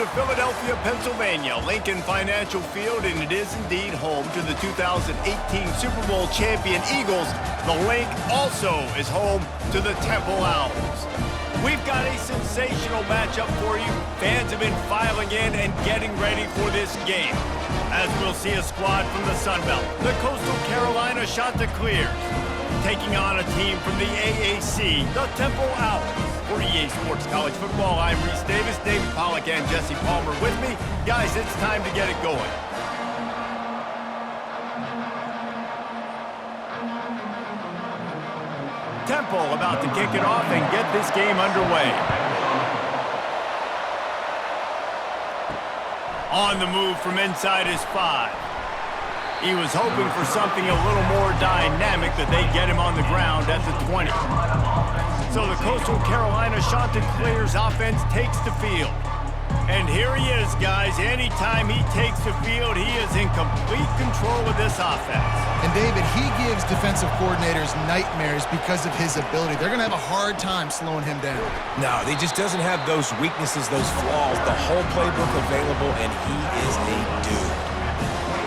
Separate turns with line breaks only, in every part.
to Philadelphia, Pennsylvania, Lincoln Financial Field, and it is indeed home to the 2018 Super Bowl champion Eagles. The Linc also is home to the Temple Owls. We've got a sensational matchup for you. Fans have been filing in and getting ready for this game. As we'll see a squad from the Sun Belt, the Coastal Carolina Chanticleers, taking on a team from the AAC, the Temple Owls. For EA Sports College Football, I'm Reese Davis, David Pollack, and Jesse Palmer with me. Guys, it's time to get it going. Temple about to kick it off and get this game underway. On the move from inside his 5. He was hoping for something a little more dynamic, that they get him on the ground at the 20. So the Coastal Carolina Chanticleers offense takes the field. And here he is, guys. Anytime he takes the field, he is in complete control of this offense.
And David, he gives defensive coordinators nightmares because of his ability. They're going to have a hard time slowing him down.
No, he just doesn't have those weaknesses, those flaws, the whole playbook available, and he is a dude.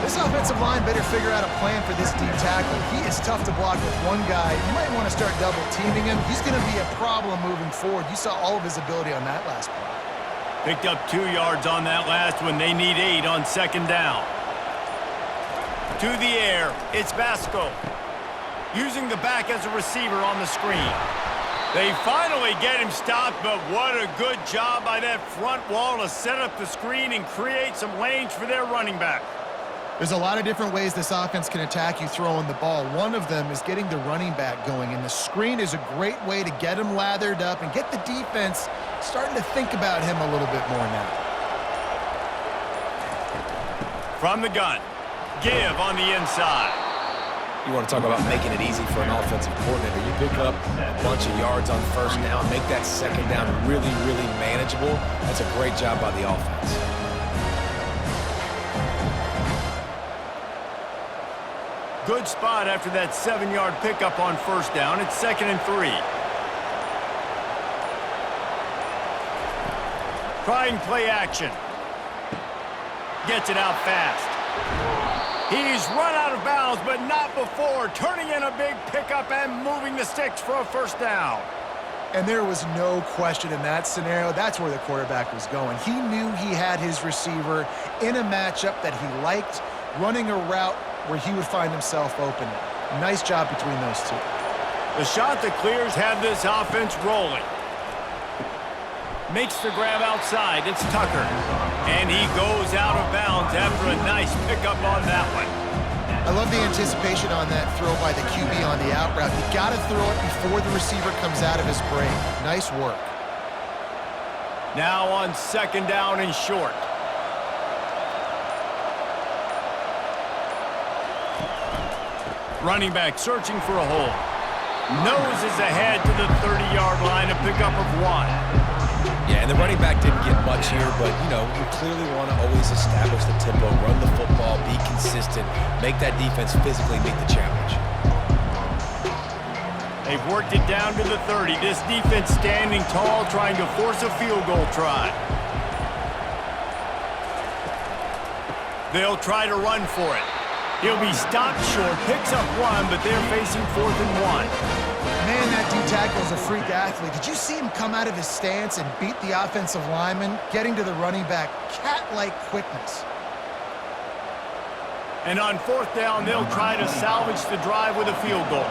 This offensive line better figure out a plan for this deep tackle. He is tough to block with one guy. You might want to start double teaming him. He's going to be a problem moving forward. You saw all of his ability on that last play.
Picked up 2 yards on that last one. They need 8 on second down. To the air, it's Vasco. Using the back as a receiver on the screen. They finally get him stopped, but what a good job by that front wall to set up the screen and create some lanes for their running back.
There's a lot of different ways this offense can attack you throwing the ball. One of them is getting the running back going, and the screen is a great way to get him lathered up and get the defense starting to think about him a little bit more now.
From the gun, give on the inside.
You want to talk about making it easy for an offensive coordinator. You pick up a bunch of yards on first down, make that second down really, really manageable. That's a great job by the offense.
Good spot after that 7-yard pickup on first down. It's 2nd and 3. Trying play action. Gets it out fast. He's run out of bounds, but not before turning in a big pickup and moving the sticks for a first down.
And there was no question in that scenario. That's where the quarterback was going. He knew he had his receiver in a matchup that he liked, running a route where he would find himself open. Nice job between those two.
The Chanticleers have this offense rolling. Makes the grab outside. It's Tucker. And he goes out of bounds after a nice pickup on that one.
I love the anticipation on that throw by the QB on the out route. You got to throw it before the receiver comes out of his break. Nice work.
Now on second down and short. Running back searching for a hole. Noses ahead to the 30-yard line, a pickup of 1.
Yeah, and the running back didn't get much here, but, you know, you clearly want to always establish the tempo, run the football, be consistent, make that defense physically meet the challenge.
They've worked it down to the 30. This defense standing tall, trying to force a field goal try. They'll try to run for it. He'll be stopped short, picks up 1, but they're facing 4th and 1.
Man, that D tackle is a freak athlete. Did you see him come out of his stance and beat the offensive lineman, getting to the running back? Cat-like quickness.
And on 4th down, they'll try to salvage the drive with a field goal.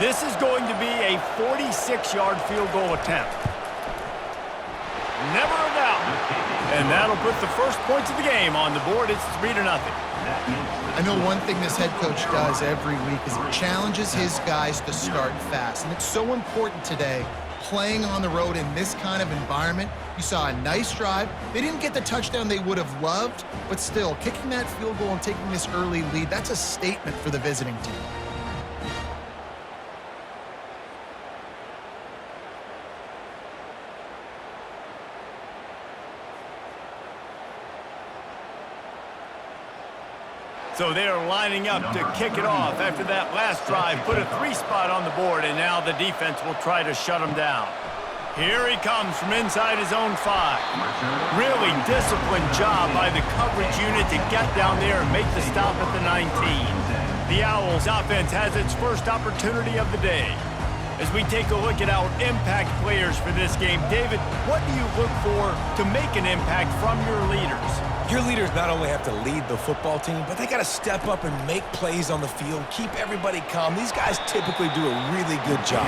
This is going to be a 46-yard field goal attempt. Never a doubt. And that'll put the first points of the game on the board. It's 3-0.
I know one thing this head coach does every week is he challenges his guys to start fast. And it's so important today, playing on the road in this kind of environment. You saw a nice drive. They didn't get the touchdown they would have loved, but still, kicking that field goal and taking this early lead, that's a statement for the visiting team.
So they are lining up to kick it off after that last drive. Put a 3 spot on the board, and now the defense will try to shut them down. Here he comes from inside his own 5. Really disciplined job by the coverage unit to get down there and make the stop at the 19. The Owls offense has its first opportunity of the day. As we take a look at our impact players for this game, David, what do you look for to make an impact from your leaders?
Your leaders not only have to lead the football team, but they got to step up and make plays on the field, keep everybody calm. These guys typically do a really good job.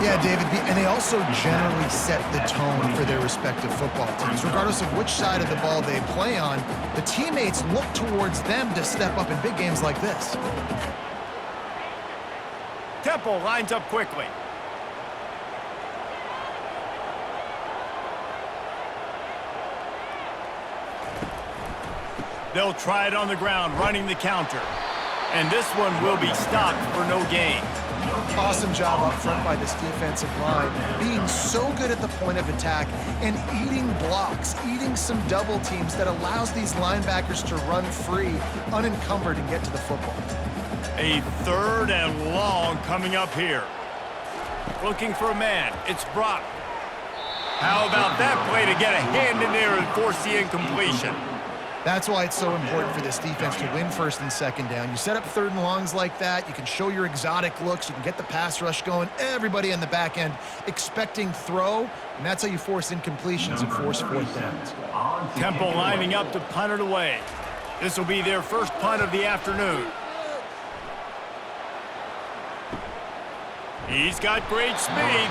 Yeah, David, and they also generally set the tone for their respective football teams. Regardless of which side of the ball they play on, the teammates look towards them to step up in big games like this.
Temple lines up quickly. They'll try it on the ground, running the counter. And this one will be stopped for no gain.
Awesome job up front by this defensive line, being so good at the point of attack and eating blocks, eating some double teams that allows these linebackers to run free, unencumbered, and get to the football.
A 3rd and long coming up here. Looking for a man. It's Brock. How about that play to get a hand in there and force the incompletion?
That's why it's so important for this defense to win 1st and 2nd down. You set up 3rd and longs like that, you can show your exotic looks, you can get the pass rush going, everybody on the back end expecting throw, and that's how you force incompletions and force 4th downs.
Temple lining up to punt it away. This will be their first punt of the afternoon. He's got great speed.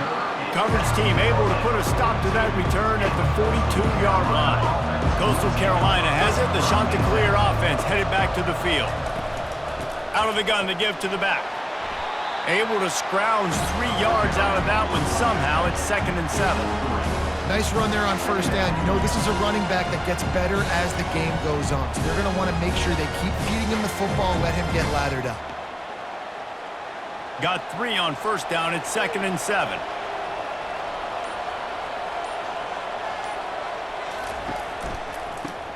Coverage team able to put a stop to that return at the 42-yard line. Coastal Carolina has it. The Chanticleer offense headed back to the field. Out of the gun to give to the back. Able to scrounge 3 yards out of that one somehow. It's 2nd and 7.
Nice run there on 1st down. You know this is a running back that gets better as the game goes on. So they're going to want to make sure they keep feeding him the football and let him get lathered up.
Got 3 on 1st down. It's 2nd and 7.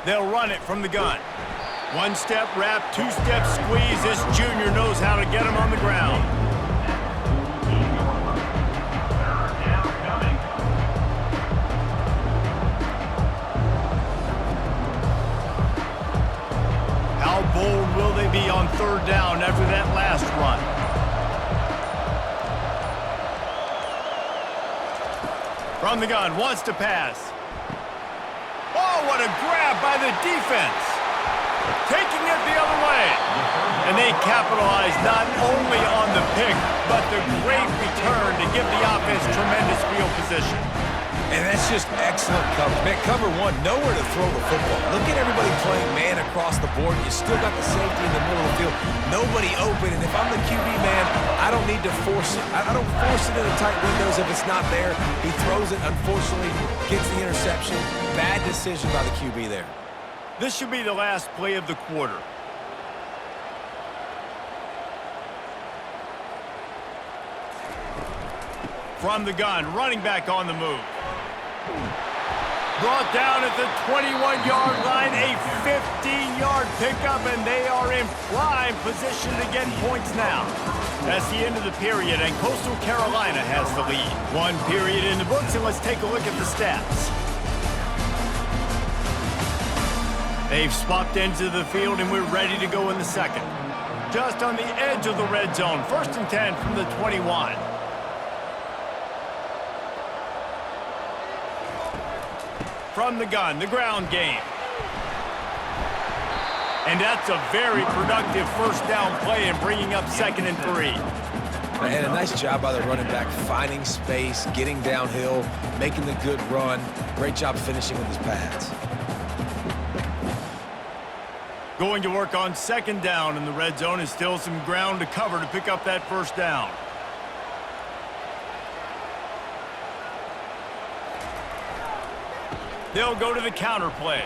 They'll run it from the gun. 1-step wrap, 2-step squeeze. This junior knows how to get him on the ground. How bold will they be on 3rd down after that last run? From the gun, wants to pass. Oh, what a grab by the defense. Taking it the other way. And they capitalize not only on the pick, but the great return to give the offense tremendous field position.
And that's just excellent cover. Man, cover 1, nowhere to throw the football. Look at everybody playing man across the board. You still got the safety in the middle of the field. Nobody open, and if I'm the QB man, I don't need to force it. I don't force it in the tight windows if it's not there. He throws it, unfortunately, gets the interception. Bad decision by the QB there.
This should be the last play of the quarter. From the gun, running back on the move. Brought down at the 21-yard line, a 15-yard pickup, and they are in prime position to get points now. That's the end of the period, and Coastal Carolina has the lead. 1 period in the books, and let's take a look at the stats. They've swapped into the field, and we're ready to go in the 2nd. Just on the edge of the red zone, 1st and 10 from the 21. From the gun, the ground game. And that's a very productive 1st down play and bringing up 2nd and 3.
And a nice job by the running back, finding space, getting downhill, making the good run. Great job finishing with his pads.
Going to work on 2nd down in the red zone, is still some ground to cover to pick up that 1st down. They'll go to the counter play.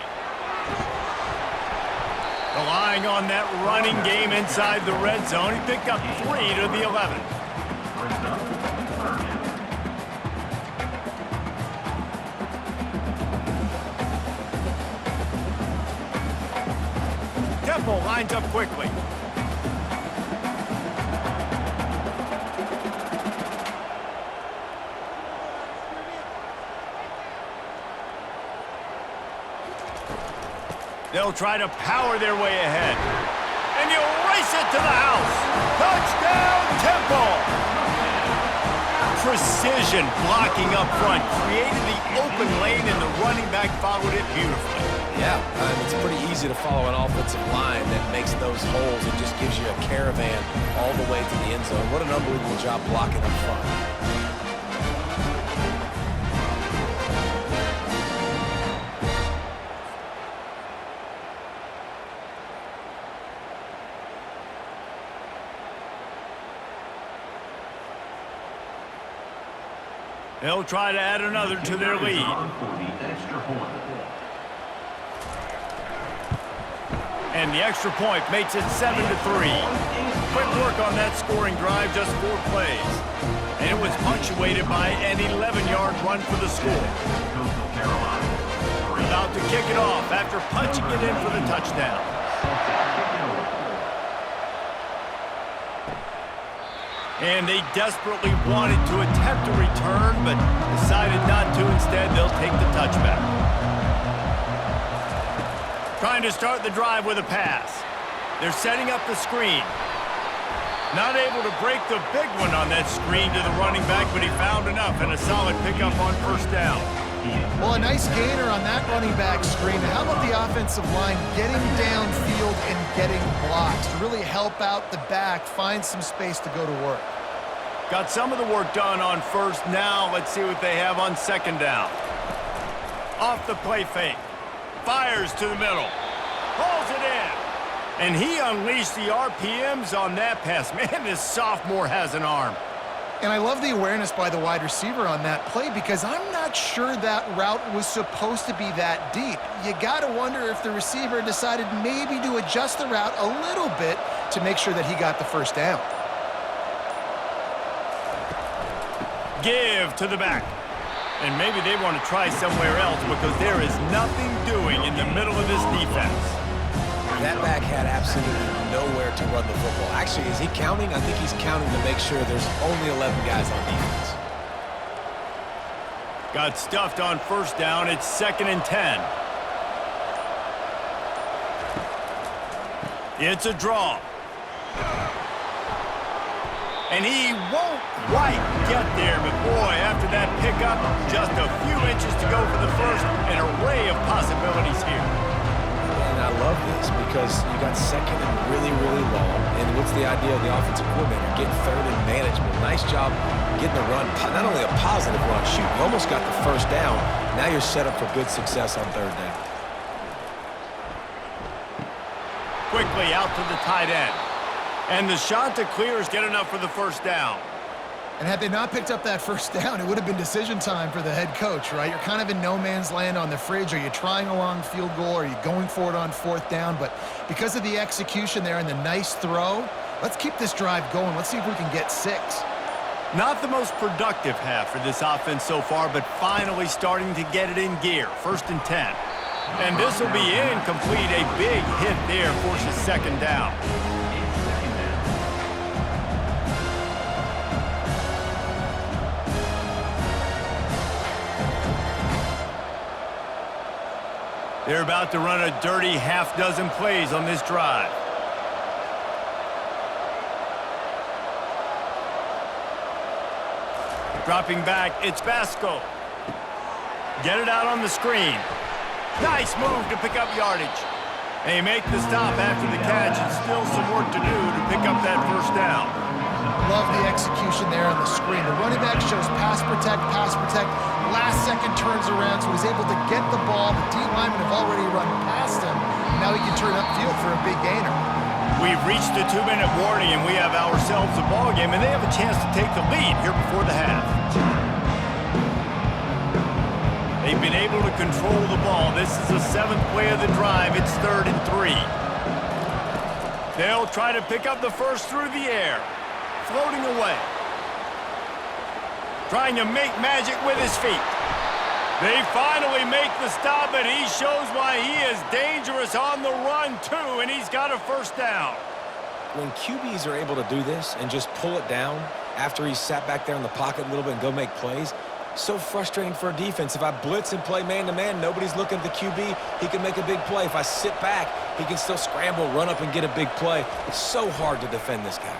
Relying on that running game inside the red zone. He picked up 3 to the 11. Temple lines up quickly. They'll try to power their way ahead. And you'll race it to the house. Touchdown, Temple! Precision blocking up front. Created the open lane, and the running back followed it beautifully.
Yeah, it's pretty easy to follow an offensive line that makes those holes and just gives you a caravan all the way to the end zone. What an unbelievable job blocking up front.
They'll try to add another to their lead. And the extra point makes it 7-3. Quick work on that scoring drive, just 4 plays. And it was punctuated by an 11-yard run for the score. About to kick it off after punching it in for the touchdown. And they desperately wanted to attempt a return, but decided not to. Instead, they'll take the touchback. Trying to start the drive with a pass. They're setting up the screen. Not able to break the big one on that screen to the running back, but he found enough and a solid pickup on first down.
Well, a nice gainer on that running back screen. How about the offensive line getting downfield and getting blocks to really help out the back, find some space to go to work?
Got some of the work done on first. Now let's see what they have on second down. Off the play fake. Fires to the middle. Pulls it in. And he unleashed the RPMs on that pass. Man, this sophomore has an arm.
And I love the awareness by the wide receiver on that play because I'm not sure that route was supposed to be that deep. You got to wonder if the receiver decided maybe to adjust the route a little bit to make sure that he got the first down.
Give to the back. And maybe they want to try somewhere else because there is nothing doing in the middle of this defense.
That back had absolutely nowhere to run the football. Actually, is he counting? I think he's counting to make sure there's only 11 guys on defense.
Got stuffed on first down. It's 2nd and 10. It's a draw. And he won't quite get there, but boy, after that pickup, just a few inches to go for the first. An array of possibilities here.
And I love this because you got second and really, really long. And what's the idea of the offensive coordinator? Getting third and manageable. Nice job getting the run. Not only a positive run, shoot, you almost got the first down. Now you're set up for good success on third down.
Quickly out to the tight end. And the shot to clear is good enough for the first down.
And had they not picked up that first down, it would have been decision time for the head coach, right? You're kind of in no man's land on the fridge. Are you trying a long field goal? Are you going for it on fourth down? But because of the execution there and the nice throw, let's keep this drive going. Let's see if we can get 6.
Not the most productive half for this offense so far, but finally starting to get it in gear. 1st and 10. And this will be incomplete. A big hit there forces second down. They're about to run a dirty half-dozen plays on this drive. Dropping back, it's Basco. Get it out on the screen. Nice move to pick up yardage. They make the stop after the catch, and still some work to do to pick up that first down.
Love the execution there on the screen. The running back shows pass protect, pass protect. Last second turns around, so he's able to get the ball. The D linemen have already run past him. Now he can turn upfield for a big gainer.
We've reached the 2-minute warning, and we have ourselves a ball game, and they have a chance to take the lead here before the half. They've been able to control the ball. This is the 7th play of the drive. It's 3rd and 3. They'll try to pick up the first through the air. Floating away. Trying to make magic with his feet. They finally make the stop, and he shows why he is dangerous on the run, too, and he's got a first down.
When QBs are able to do this and just pull it down after he's sat back there in the pocket a little bit and go make plays, So frustrating for a defense. If I blitz and play man-to-man, nobody's looking at the QB. He can make a big play. If I sit back, he can still scramble, run up, and get a big play. It's so hard to defend this guy.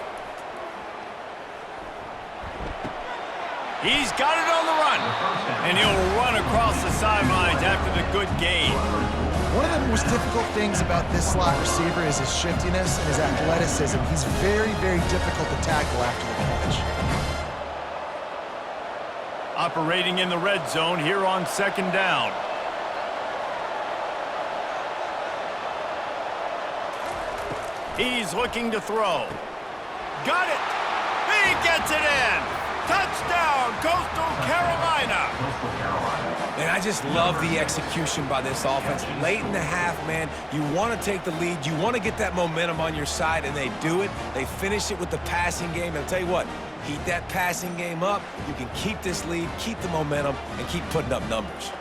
He's got it on the run, and he'll run across the sidelines after the good gain.
One of the most difficult things about this slot receiver is his shiftiness and his athleticism. He's very, very difficult to tackle after the catch.
Operating in the red zone here on 2nd down. He's looking to throw. Got it! He gets it in! Touchdown, Coastal Carolina!
And I just love the execution by this offense. Late in the half, man, you want to take the lead. You want to get that momentum on your side, and they do it. They finish it with the passing game. And I'll tell you what, heat that passing game up. You can keep this lead, keep the momentum, and keep putting up numbers.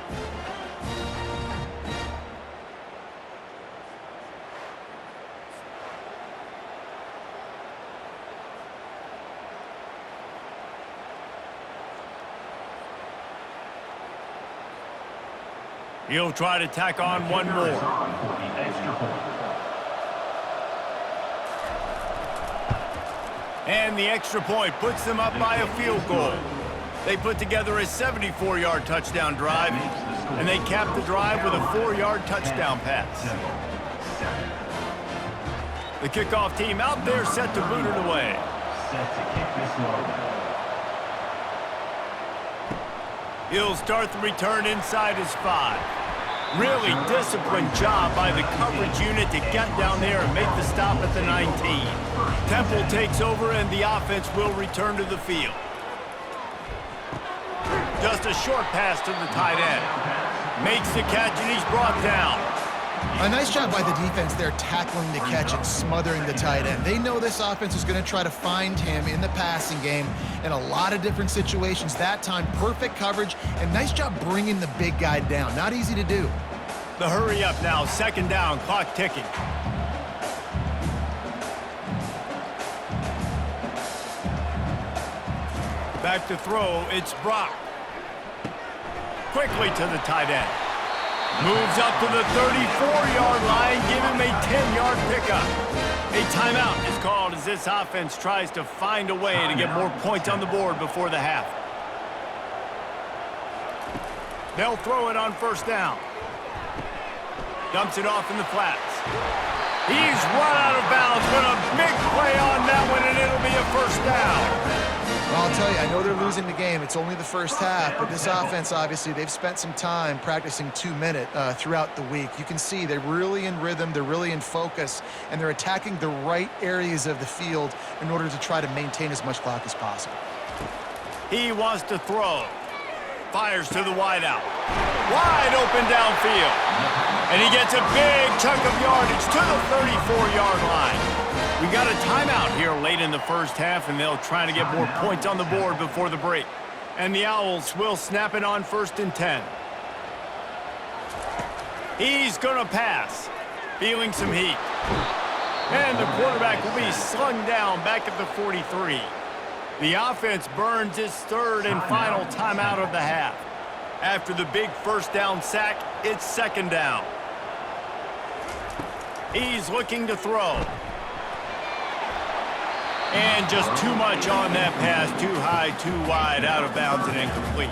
He'll try to tack on one more. And the extra point puts them up by a field goal. They put together a 74-yard touchdown drive, and they cap the drive with a 4-yard touchdown pass. The kickoff team out there set to boot it away. He'll start the return inside his 5. Really disciplined job by the coverage unit to get down there and make the stop at the 19. Temple takes over and the offense will return to the field. Just a short pass to the tight end. Makes the catch and he's brought down.
A nice job by the defense there tackling the catch and smothering the tight end. They know this offense is going to try to find him in the passing game in a lot of different situations. That time, perfect coverage and nice job bringing the big guy down. Not easy to do.
The hurry up now, 2nd down, clock ticking. Back to throw, it's Brock. Quickly to the tight end. Moves up to the 34-yard line, give him a 10-yard pickup. A timeout is called as this offense tries to find a way to get more points on the board before the half. They'll throw it on 1st down. Dumps it off in the flats. He's run out of bounds, but a big play on that one, and it'll be a 1st down.
Well, I'll tell you, I know they're losing the game. It's only the 1st half, but this offense, obviously, they've spent some time practicing 2-minute throughout the week. You can see they're really in rhythm, they're really in focus, and they're attacking the right areas of the field in order to try to maintain as much clock as possible.
He wants to throw. Fires to the wideout. Wide open downfield. And he gets a big chunk of yardage to the 34-yard line. We got a timeout here late in the 1st half, and they'll try to get more points on the board before the break. And the Owls will snap it on 1st and 10. He's going to pass. Feeling some heat. And the quarterback will be slung down back at the 43. The offense burns its 3rd and final timeout of the half. After the big 1st down sack, it's 2nd down. He's looking to throw. And just too much on that pass, too high, too wide, out of bounds and incomplete.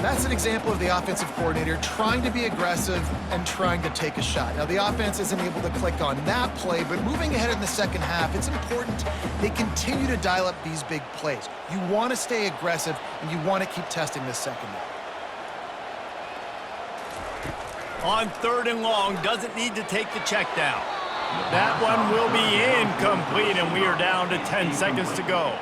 That's an example of the offensive coordinator trying to be aggressive and trying to take a shot. Now, the offense isn't able to click on that play, but moving ahead in the 2nd half, it's important they continue to dial up these big plays. You want to stay aggressive, and you want to keep testing this secondary.
On 3rd and long, doesn't need to take the check down. That one will be incomplete, and we are down to 10 seconds to go.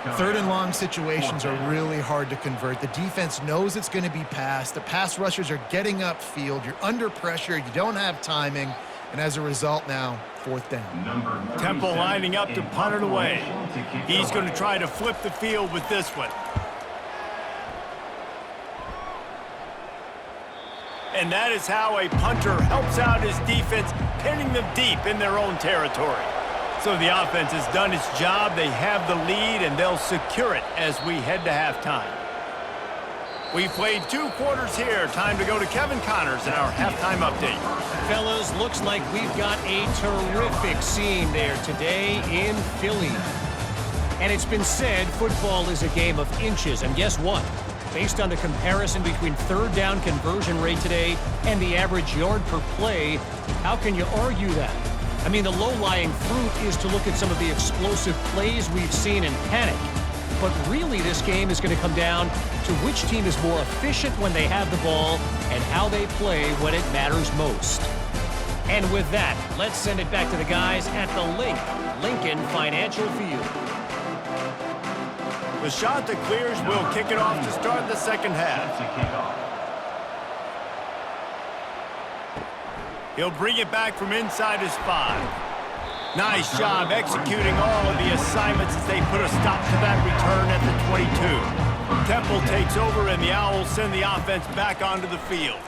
3rd and long situations are really hard to convert. The defense knows it's going to be passed. The pass rushers are getting upfield. You're under pressure. You don't have timing. And as a result now, 4th down.
Temple lining up to punt it away. He's going to try to flip the field with this one. And that is how a punter helps out his defense, pinning them deep in their own territory. So the offense has done its job. They have the lead, and they'll secure it as we head to halftime. We've played 2 quarters here. Time to go to Kevin Connors in our halftime update.
Fellas, looks like we've got a terrific scene there today in Philly. And it's been said football is a game of inches. And guess what? Based on the comparison between third down conversion rate today and the average yard per play, how can you argue that? I mean, the low-lying fruit is to look at some of the explosive plays we've seen in panic. But really, this game is going to come down to which team is more efficient when they have the ball and how they play when it matters most. And with that, let's send it back to the guys at the Lincoln Financial Field.
The shot that clears will kick it off to start the second half. He'll bring it back from inside his 5. Nice job executing all of the assignments as they put a stop to that return at the 22. Temple takes over and the Owls send the offense back onto the field.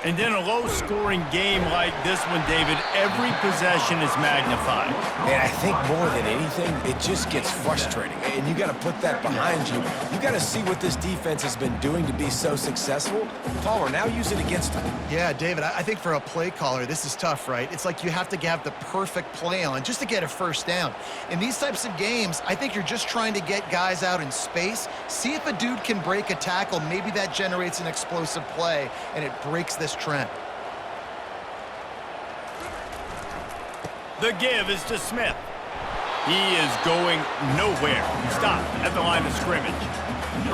And in a low-scoring game like this one, David, every possession is magnified.
And I think more than anything, it just gets frustrating. And you got to put that behind you. You got to see what this defense has been doing to be so successful. Palmer, now use it against them.
Yeah, David, I think for a play caller, this is tough, right? It's like you have to have the perfect play on just to get a first down. In these types of games, I think you're just trying to get guys out in space, see if a dude can break a tackle. Maybe that generates an explosive play, and it breaks this trend.
The give is to Smith. He is going nowhere. Stop at the line of scrimmage.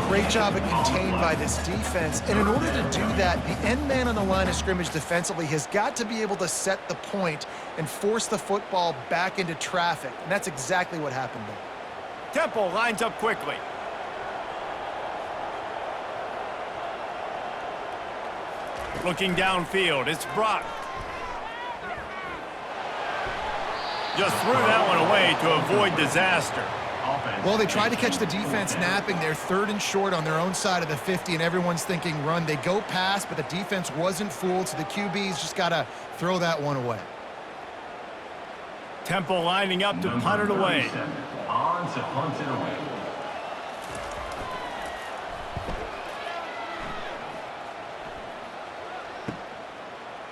Great job of contained by this defense. And in order to do that, the end man on the line of scrimmage defensively has got to be able to set the point and force the football back into traffic. And that's exactly what happened there.
Temple lines up quickly. Looking downfield, it's Brock. Just threw that one away to avoid disaster.
Well, they tried to catch the defense napping. They're 3rd and short on their own side of the 50, and everyone's thinking run. They go pass, but the defense wasn't fooled, so the QB's just got to throw that one away.
Temple lining up to punt it away.
On to punt it away.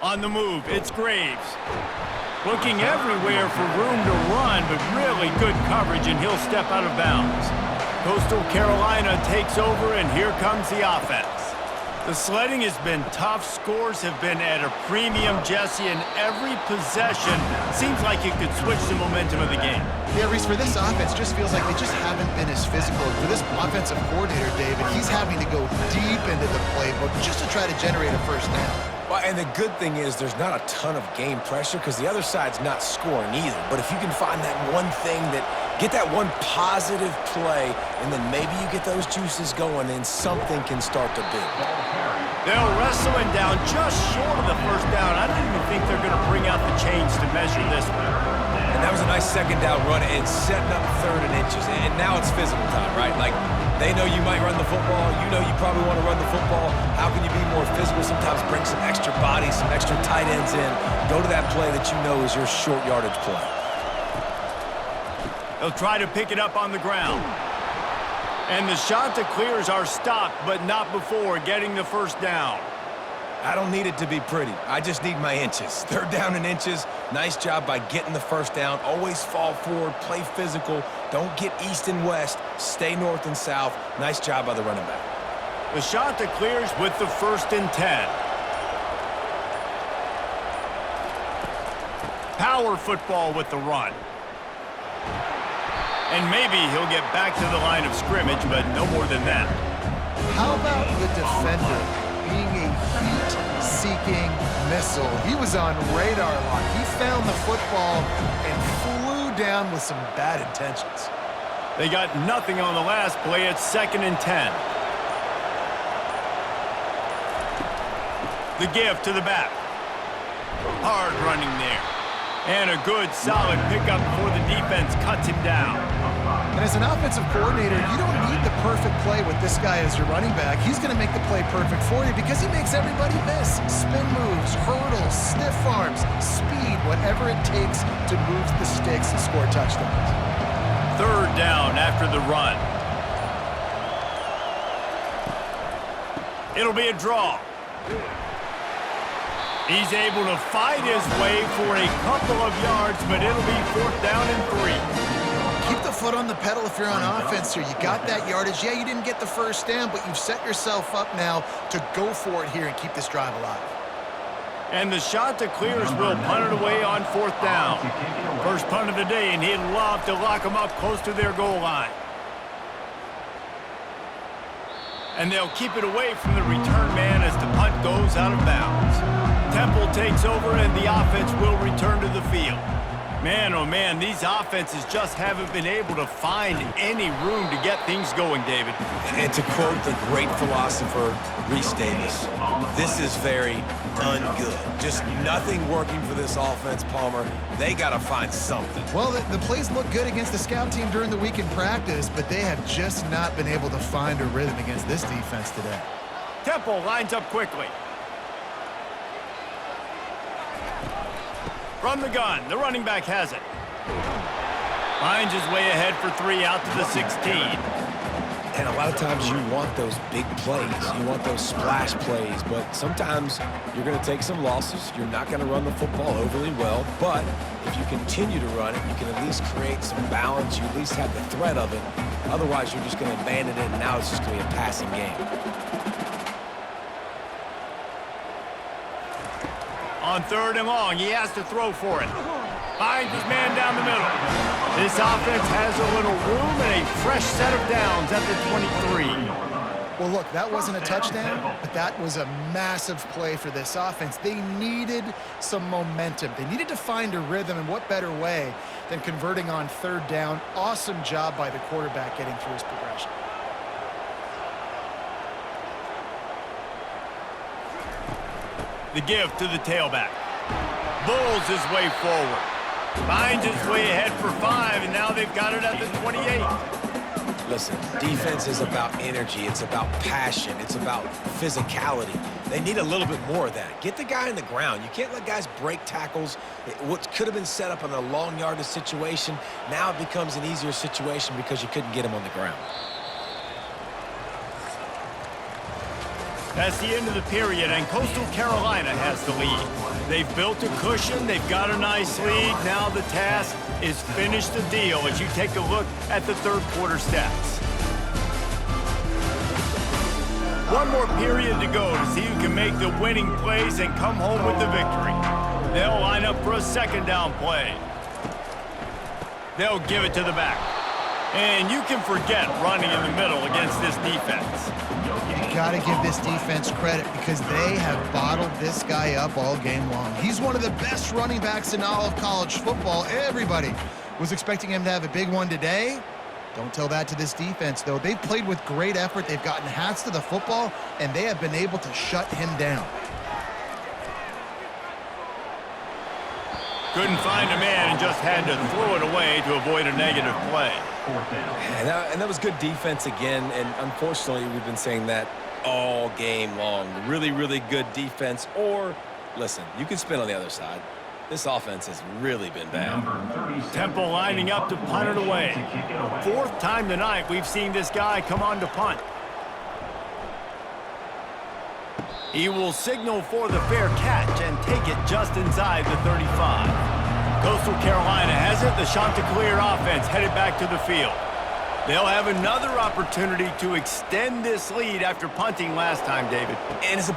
On the move, it's Graves. Looking everywhere for room to run, but really good coverage, and he'll step out of bounds. Coastal Carolina takes over, and here comes the offense. The sledding has been tough. Scores have been at a premium, Jesse, and every possession seems like it could switch the momentum of the game.
Yeah, Reese, for this offense, just feels like they just haven't been as physical. For this offensive coordinator, David, he's having to go deep into the playbook just to try to generate a first down.
Well, and the good thing is there's not a ton of game pressure because the other side's not scoring either. But if you can find that one thing get that one positive play, and then maybe you get those juices going and something can start to build.
They'll wrestle him down just short of the first down. I don't even think they're going to bring out the chains to measure this one.
And that was a nice second down run and setting up 3rd and inches. And now it's physical time, right? Like, they know you might run the football. You know you probably want to run the football. How can you be more physical? Sometimes bring some extra bodies, some extra tight ends in. Go to that play that you know is your short yardage play.
They'll try to pick it up on the ground. And the shot that clears are stopped, but not before getting the first down.
I don't need it to be pretty. I just need my inches. 3rd down and inches. Nice job by getting the first down. Always fall forward, play physical. Don't get east and west. Stay north and south. Nice job by the running back.
The shot that clears with the 1st and 10. Power football with the run. And maybe he'll get back to the line of scrimmage, but no more than that.
How about the defender being a heat-seeking missile? He was on radar lock. He found the football and flew down with some bad intentions.
They got nothing on the last play. It's 2nd and 10. The give to the back. Hard running there. And a good, solid pickup before the defense cuts him down.
And as an offensive coordinator, you don't need the perfect play with this guy as your running back. He's going to make the play perfect for you because he makes everybody miss. Spin moves, hurdles, stiff arms, speed, whatever it takes to move the sticks and score touchdowns.
3rd down after the run. It'll be a draw. He's able to fight his way for a couple of yards, but it'll be 4th down and 3.
Keep the foot on the pedal if you're on offense here. You got that yardage. Yeah, you didn't get the first down, but you've set yourself up now to go for it here and keep this drive alive.
And the shot to clears will punt it away on 4th down. First punt of the day, and he'd love to lock them up close to their goal line. And they'll keep it away from the return man as the punt goes out of bounds. Temple takes over, and the offense will return to the field. Man, oh man, these offenses just haven't been able to find any room to get things going, David.
And to quote the great philosopher, Reese Davis, this is very ungood. Just nothing working for this offense, Palmer. They got to find something.
Well, the plays look good against the scout team during the week in practice, but they have just not been able to find a rhythm against this defense today.
Temple lines up quickly. From the gun, the running back has it. Finds his way ahead for 3 out to the 16.
And a lot of times you want those big plays. You want those splash plays. But sometimes you're going to take some losses. You're not going to run the football overly well. But if you continue to run it, you can at least create some balance. You at least have the threat of it. Otherwise, you're just going to abandon it, and now it's just going to be a passing game.
On 3rd and long, he has to throw for it. Finds his man down the middle. This offense has a little room and a fresh set of downs at the 23.
Well, look, that wasn't a touchdown, but that was a massive play for this offense. They needed some momentum. They needed to find a rhythm, and what better way than converting on 3rd down. Awesome job by the quarterback getting through his progression.
The give to the tailback. Bulls his way forward. Finds his way ahead for 5, and now they've got it at the 28.
Listen, defense is about energy. It's about passion. It's about physicality. They need a little bit more of that. Get the guy on the ground. You can't let guys break tackles. What could have been set up in a long yardage situation, now it becomes an easier situation because you couldn't get him on the ground.
That's the end of the period, and Coastal Carolina has the lead. They've built a cushion. They've got a nice lead. Now the task is finish the deal as you take a look at the 3rd quarter stats. One more period to go to see who can make the winning plays and come home with the victory. They'll line up for a 2nd down play. They'll give it to the back. And you can forget running in the middle against this defense.
You got to give this defense credit because they have bottled this guy up all game long. He's one of the best running backs in all of college football. Everybody was expecting him to have a big one today. Don't tell that to this defense, though. They've played with great effort. They've gotten hats to the football, and they have been able to shut him down.
Couldn't find a man and just had to throw it away to avoid a negative play.
And that was good defense again, and unfortunately we've been saying that all game long. Really, really good defense. Or, listen, you can spin on the other side. This offense has really been bad.
Temple lining up to punt it away. 4th time tonight we've seen this guy come on to punt. He will signal for the fair catch and take it just inside the 35. Coastal Carolina has it. The Chanticleer offense headed back to the field. They'll have another opportunity to extend this lead after punting last time, David.
And it's a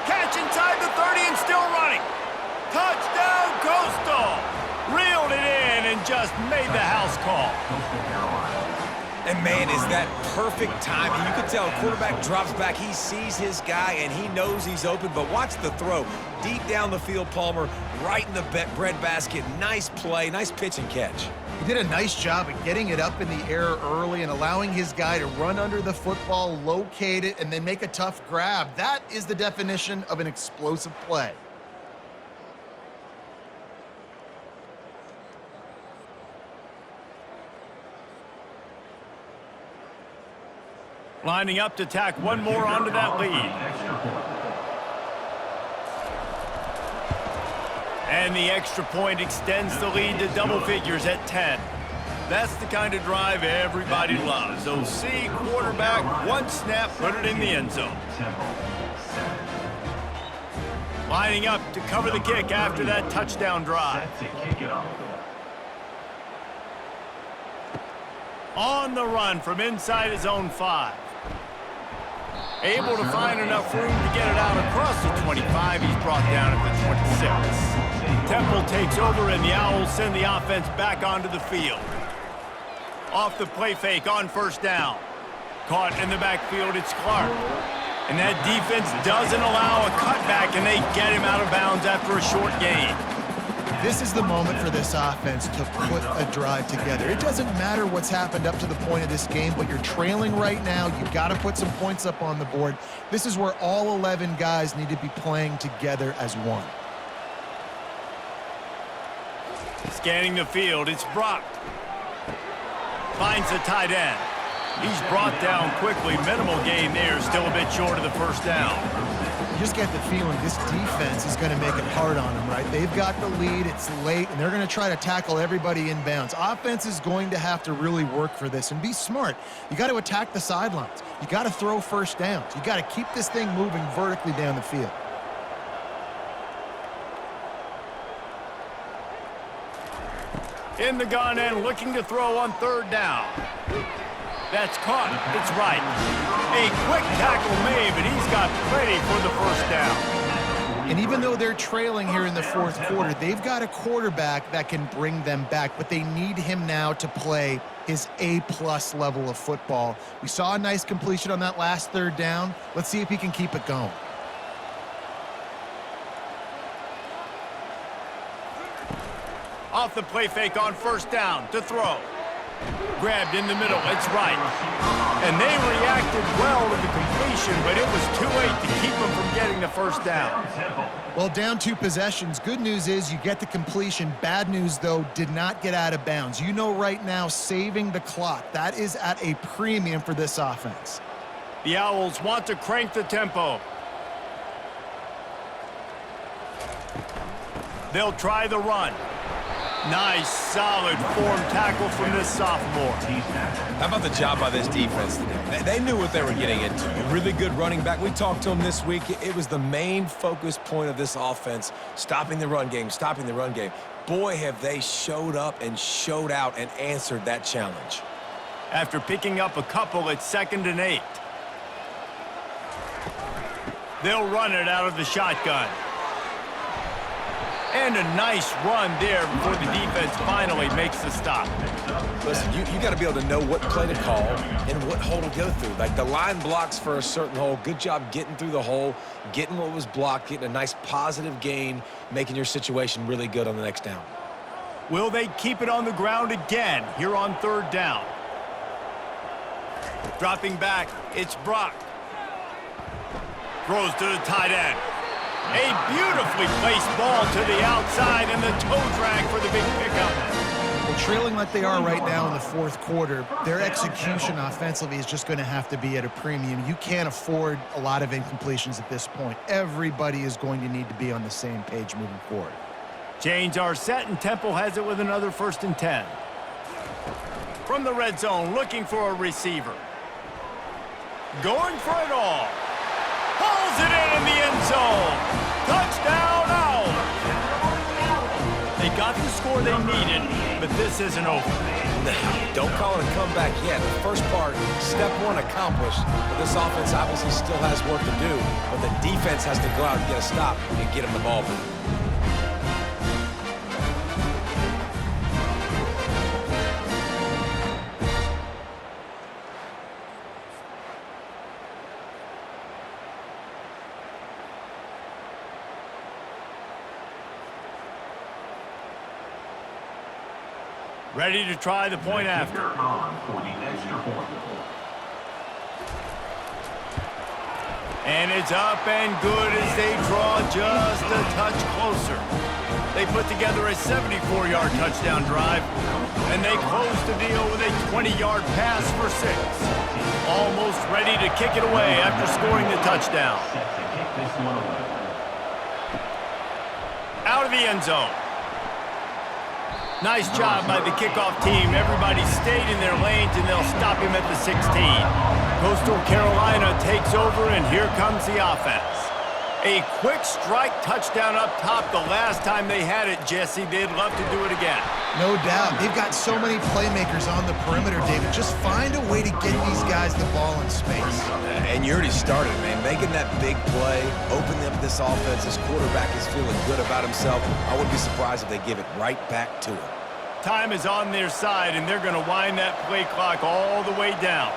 catch inside the 30 and still running. Touchdown, Coastal! Reeled it in and just made the house call.
And, man, is that perfect timing. You can tell quarterback drops back. He sees his guy, and he knows he's open. But watch the throw. Deep down the field, Palmer, right in the bread basket. Nice play, nice pitch and catch.
He did a nice job at getting it up in the air early and allowing his guy to run under the football, locate it, and then make a tough grab. That is the definition of an explosive play.
Lining up to tack one more onto that lead. And the extra point extends the lead to double figures at 10. That's the kind of drive everybody loves. OC, quarterback, one snap, put it in the end zone. Lining up to cover the kick after that touchdown drive.
Set to kick it off.
On the run from inside his own 5. Able to find enough room to get it out across the 25. He's brought down at the 26. Temple takes over, and the Owls send the offense back onto the field. Off the play fake on first down. Caught in the backfield, it's Clark. And that defense doesn't allow a cutback, and they get him out of bounds after a short gain.
This is the moment for this offense to put a drive together. It doesn't matter what's happened up to the point of this game, but you're trailing right now. You've got to put some points up on the board. This is where all 11 guys need to be playing together as one.
Scanning the field, it's Brock. Finds the tight end. He's brought down quickly. Minimal gain there, still a bit short of the first down.
You just get the feeling this defense is going to make it hard on them, right? They've got the lead, it's late, and they're going to try to tackle everybody in bounds. Offense is going to have to really work for this and be smart. You got to attack the sidelines. You got to throw first downs. You got to keep this thing moving vertically down the field.
In the gun and looking to throw on third down. That's caught. It's right. A quick tackle made, but he's got plenty for the first down.
And even though they're trailing here in the fourth quarter, they've got a quarterback that can bring them back, but they need him now to play his A-plus level of football. We saw a nice completion on that last third down. Let's see if he can keep it going.
Off the play fake on first down to throw. Grabbed in the middle, it's right. And they reacted well to the completion, but it was too late to keep them from getting the first down.
Well, down 2 possessions. Good news is you get the completion. Bad news, though, did not get out of bounds. You know right now, saving the clock, that is at a premium for this offense.
The Owls want to crank the tempo. They'll try the run. Nice, solid form tackle from this sophomore.
How about the job by this defense today? They knew what they were getting into. A really good running back. We talked to him this week. It was the main focus point of this offense, stopping the run game, stopping the run game. Boy, have they showed up and showed out and answered that challenge.
After picking up a couple, it's 2nd and 8. They'll run it out of the shotgun. And a nice run there before the defense finally makes the stop.
Listen, you got to be able to know what play to call and what hole to go through. Like the line blocks for a certain hole. Good job getting through the hole, getting what was blocked, getting a nice positive gain, making your situation really good on the next down.
Will they keep it on the ground again here on third down? Dropping back, it's Brock. Throws to the tight end. A beautifully placed ball to the outside and the toe drag for the big pickup.
Well, trailing like they are right now in the fourth quarter, their execution offensively is just going to have to be at a premium. You can't afford a lot of incompletions at this point. Everybody is going to need to be on the same page moving forward.
Chains are set, and Temple has it with another 1st and 10. From the red zone, looking for a receiver. Going for it all. Pulls it in the end zone. Touchdown, Owls. They got the score they needed, but this isn't over.
No, don't call it a comeback yet. The first part, step 1 accomplished. But this offense obviously still has work to do, but the defense has to go out and get a stop and get them the ball back.
Ready to try the point after.
On for the extra point.
And it's up and good as they draw just a touch closer. They put together a 74-yard touchdown drive, and they close the deal with a 20-yard pass for 6. Almost ready to kick it away after scoring the touchdown.
Set to kick this one away.
Out of the end zone. Nice job by the kickoff team. Everybody stayed in their lanes, and they'll stop him at the 16. Coastal Carolina takes over, and here comes the offense. A quick strike touchdown up top the last time they had it, Jesse. They'd love to do it again.
No doubt. They've got so many playmakers on the perimeter, David. Just find a way to get these guys the ball in space.
And you already started, man. Making that big play, opening up this offense. This quarterback is feeling good about himself. I wouldn't be surprised if they give it right back to him.
Time is on their side, and they're going to wind that play clock all the way down.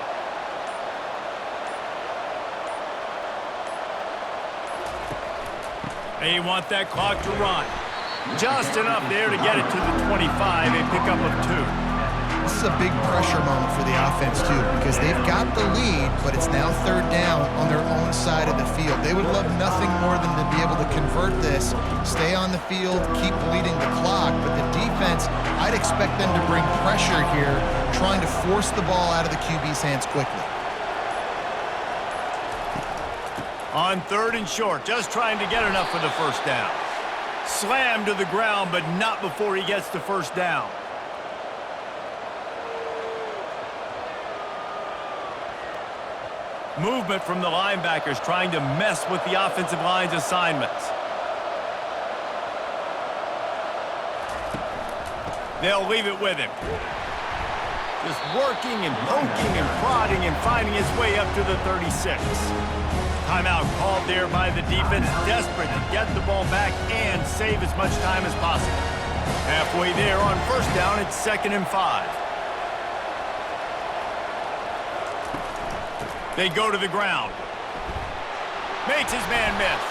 They want that clock to run. Just enough there to get it to the 25, a pickup of 2.
This is a big pressure moment for the offense, too, because they've got the lead, but it's now 3rd down on their own side of the field. They would love nothing more than to be able to convert this, stay on the field, keep bleeding the clock, but the defense, I'd expect them to bring pressure here, trying to force the ball out of the QB's hands quickly.
On 3rd and short, just trying to get enough for the first down. Slammed to the ground, but not before he gets the first down. Movement from the linebackers trying to mess with the offensive line's assignments. They'll leave it with him. Just working and poking and prodding and finding his way up to the 36. Timeout called there by the defense, desperate to get the ball back and save as much time as possible. Halfway there on first down, it's 2nd and 5. They go to the ground. Makes his man miss.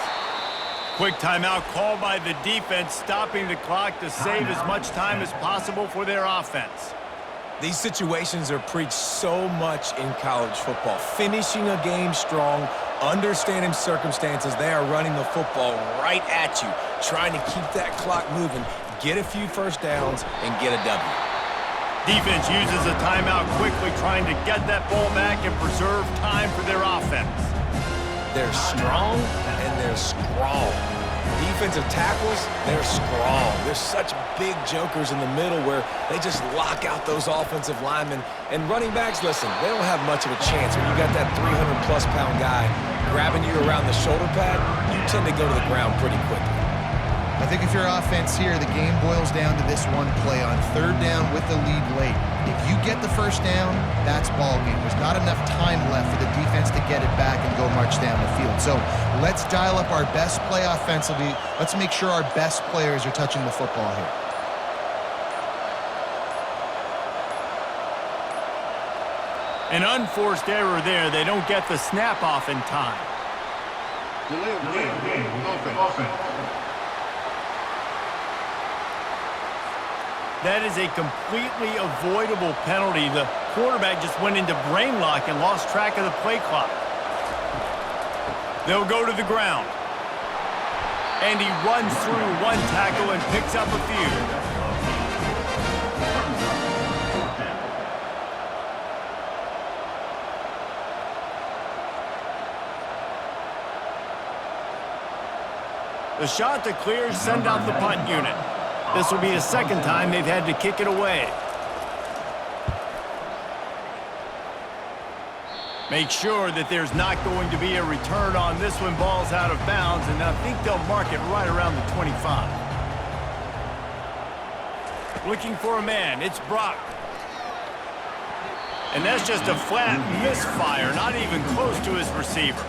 Quick timeout called by the defense, stopping the clock to save as much time as possible for their offense.
These situations are preached so much in college football. Finishing a game strong, understanding circumstances. They are running the football right at you, trying to keep that clock moving, get a few first downs, and get a W.
Defense uses a timeout quickly, trying to get that ball back and preserve time for their offense.
They're strong, and they're strong. Defensive tackles, they're strong. There's such big jokers in the middle where they just lock out those offensive linemen. And running backs, listen, they don't have much of a chance. When you got that 300-plus pound guy grabbing you around the shoulder pad, you tend to go to the ground pretty quickly.
I think if you're offense here, the game boils down to this one play on 3rd down with the lead late. If you get the first down, that's ball game. There's not enough time left for the defense to get it back and go march down the field. So let's dial up our best play offensively. Let's make sure our best players are touching the football here.
An unforced error there. They don't get the snap off in time.
Offense.
That is a completely avoidable penalty. The quarterback just went into brain lock and lost track of the play clock. They'll go to the ground. And he runs through one tackle and picks up a few. The shot to clear, send out the punt unit. This will be the 2nd time they've had to kick it away. Make sure that there's not going to be a return on this when ball's out of bounds, and I think they'll mark it right around the 25. Looking for a man, it's Brock. And that's just a flat misfire, not even close to his receiver.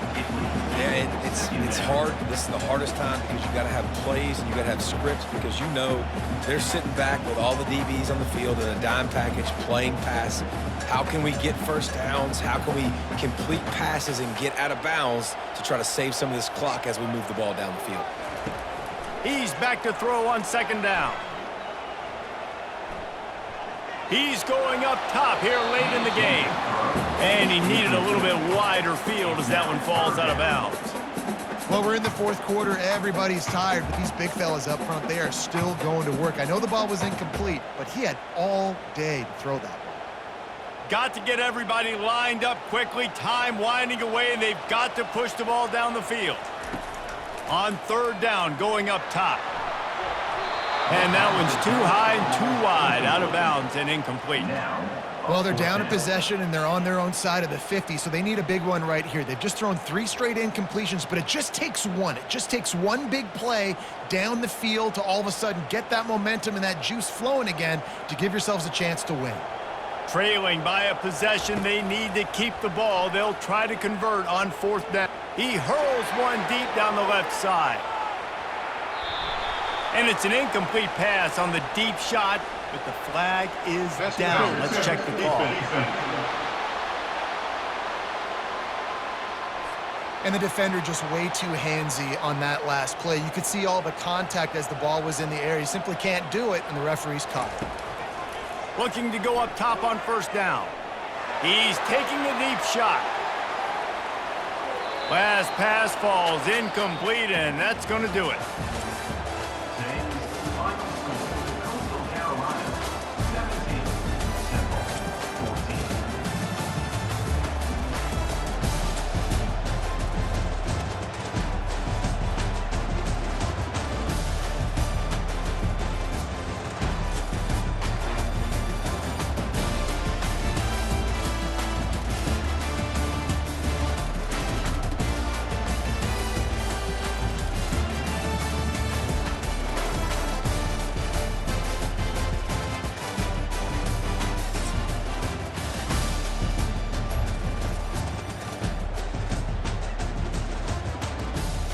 Yeah, it's hard. This is the hardest time because you got to have plays and you got to have scripts because you know they're sitting back with all the DBs on the field in a dime package playing pass. How can we get first downs? How can we complete passes and get out of bounds to try to save some of this clock as we move the ball down the field?
He's back to throw on 2nd down. He's going up top here late in the game. And he needed a little bit wider field as that one falls out of bounds.
Well, we're in the 4th quarter. Everybody's tired, but these big fellas up front, they are still going to work. I know the ball was incomplete, but he had all day to throw that ball.
Got to get everybody lined up quickly. Time winding away, and they've got to push the ball down the field. On 3rd down, going up top. And that one's too high and too wide, out of bounds and incomplete.
Well, they're down a possession, and they're on their own side of the 50, so they need a big one right here. They've just thrown 3 straight incompletions, but it just takes one. It just takes one big play down the field to all of a sudden get that momentum and that juice flowing again to give yourselves a chance to win.
Trailing by a possession, they need to keep the ball. They'll try to convert on 4th down. He hurls one deep down the left side. And it's an incomplete pass on the deep shot, but the flag is down. Let's check the call.
And the defender just way too handsy on that last play. You could see all the contact as the ball was in the air. He simply can't do it, and the referee's caught it.
Looking to go up top on 1st down. He's taking a deep shot. Last pass falls incomplete, and that's going to do it.